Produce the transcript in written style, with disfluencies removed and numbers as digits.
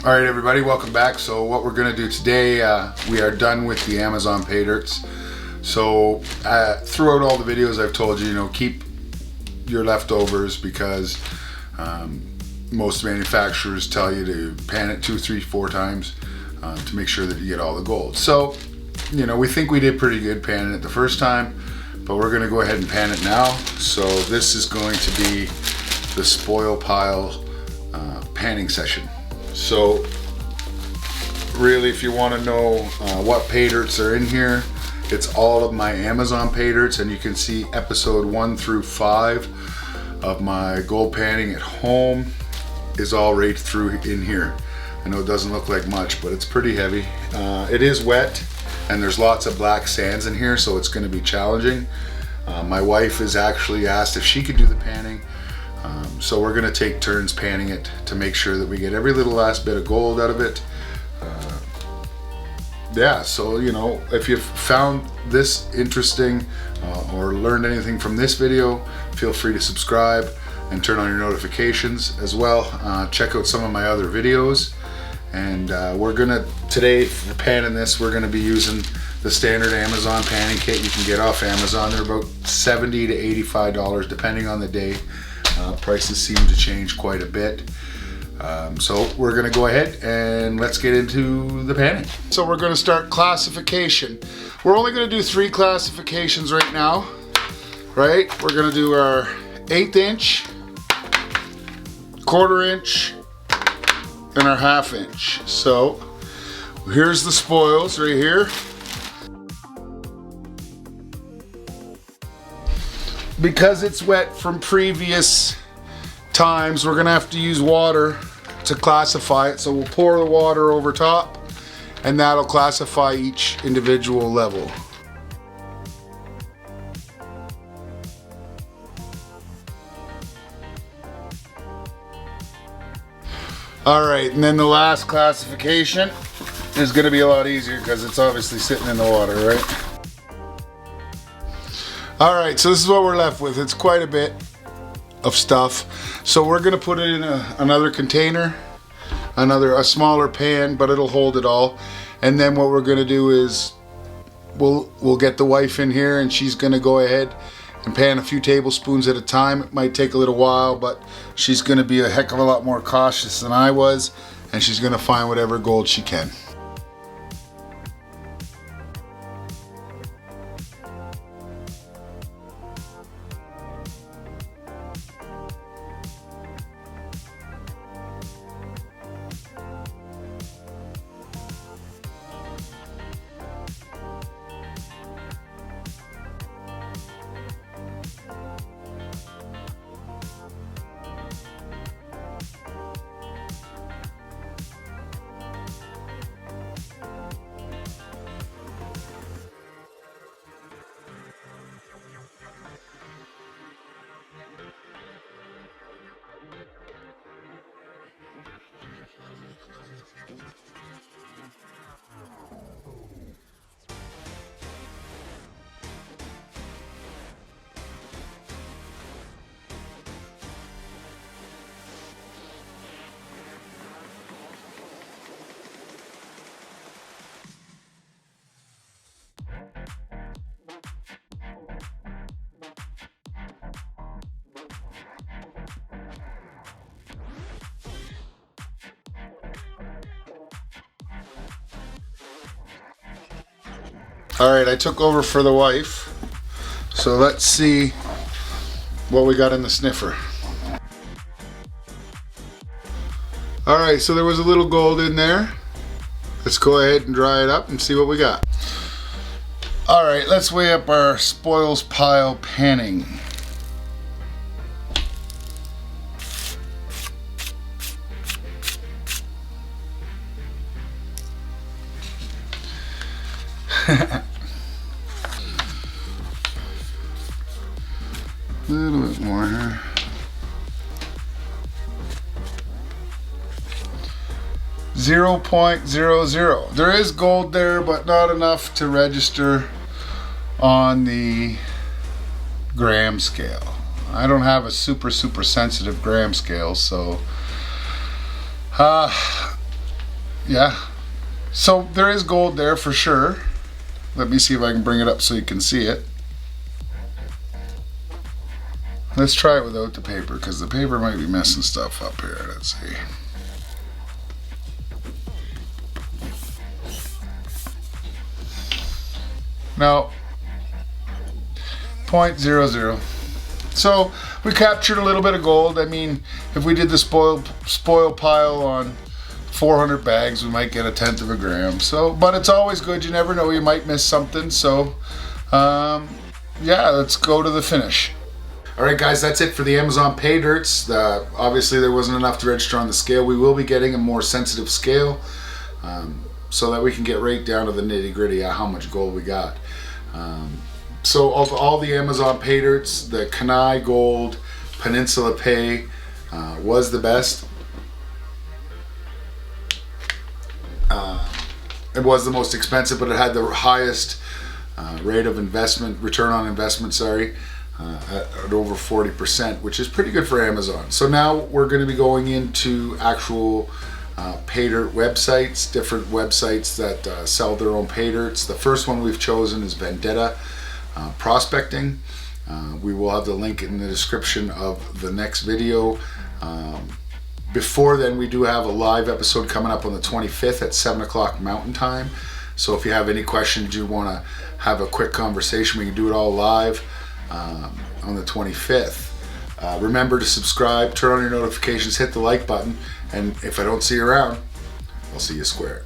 Alright everybody, welcome back. So what we're going to do today, we are done with the Amazon pay dirts. So throughout all the videos I've told you, keep your leftovers because most manufacturers tell you to pan it 2, 3, 4 times to make sure that you get all the gold. So, we think we did pretty good panning it the first time, but we're going to go ahead and pan it now. So this is going to be the spoil pile panning session. So really, if you want to know what pay dirts are in here, it's all of my Amazon pay dirts, and you can see episode 1 through 5 of my gold panning at home is all right through in here. I know it doesn't look like much, but it's pretty heavy. It is wet and there's lots of black sands in here, so it's going to be challenging. My wife has actually asked if she could do the panning. So we're going to take turns panning it to make sure that we get every little last bit of gold out of it. Yeah, so if you've found this interesting or learned anything from this video, feel free to subscribe and turn on your notifications as well. Check out some of my other videos. And today for panning this, we're gonna be using the standard Amazon panning kit you can get off Amazon. They're about $70 to $85 depending on the day. Prices seem to change quite a bit. So we're gonna go ahead and let's get into the panning. So we're gonna start classification. We're only gonna do 3 classifications right now, right? We're gonna do our 1/8 inch, 1/4 inch, and our 1/2 inch. So here's the spoils right here. Because it's wet from previous times, we're gonna have to use water to classify it. So we'll pour the water over top and that'll classify each individual level. All right, and then the last classification is gonna be a lot easier because it's obviously sitting in the water, right? All right, so this is what we're left with. It's quite a bit of stuff. So we're gonna put it in another container, a smaller pan, but it'll hold it all. And then what we're gonna do is we'll get the wife in here and she's gonna go ahead and pan a few tablespoons at a time. It might take a little while, but she's gonna be a heck of a lot more cautious than I was, and she's gonna find whatever gold she can. All right, I took over for the wife. So let's see what we got in the sniffer. All right, so there was a little gold in there. Let's go ahead and dry it up and see what we got. All right, let's weigh up our spoils pile panning. A little bit more here. 0.00. There is gold there, but not enough to register on the gram scale. I don't have a super sensitive gram scale, so yeah. So there is gold there for sure. Let me see if I can bring it up so you can see it. Let's try it without the paper because the paper might be messing stuff up here. Let's see. No. 0.00. So we captured a little bit of gold. I mean, if we did the spoil pile on 400 bags, we might get 1/10 of a gram. So, but it's always good. You never know, you might miss something. So, yeah, let's go to the finish. All right, guys, that's it for the Amazon pay dirts. Obviously, there wasn't enough to register on the scale. We will be getting a more sensitive scale so that we can get right down to the nitty gritty of how much gold we got. So of all the Amazon pay dirts, the Kenai Gold Peninsula Pay was the best. It was the most expensive, but it had the highest rate of investment, return on investment, sorry, at over 40%, which is pretty good for Amazon. So now we're going to be going into actual pay dirt websites, different websites that sell their own pay dirts. The first one we've chosen is Vendetta Prospecting. We will have the link in the description of the next video. Before then, we do have a live episode coming up on the 25th at 7 o'clock Mountain Time. So if you have any questions, you want to have a quick conversation, we can do it all live on the 25th. Remember to subscribe, turn on your notifications, hit the like button, and if I don't see you around, I'll see you square.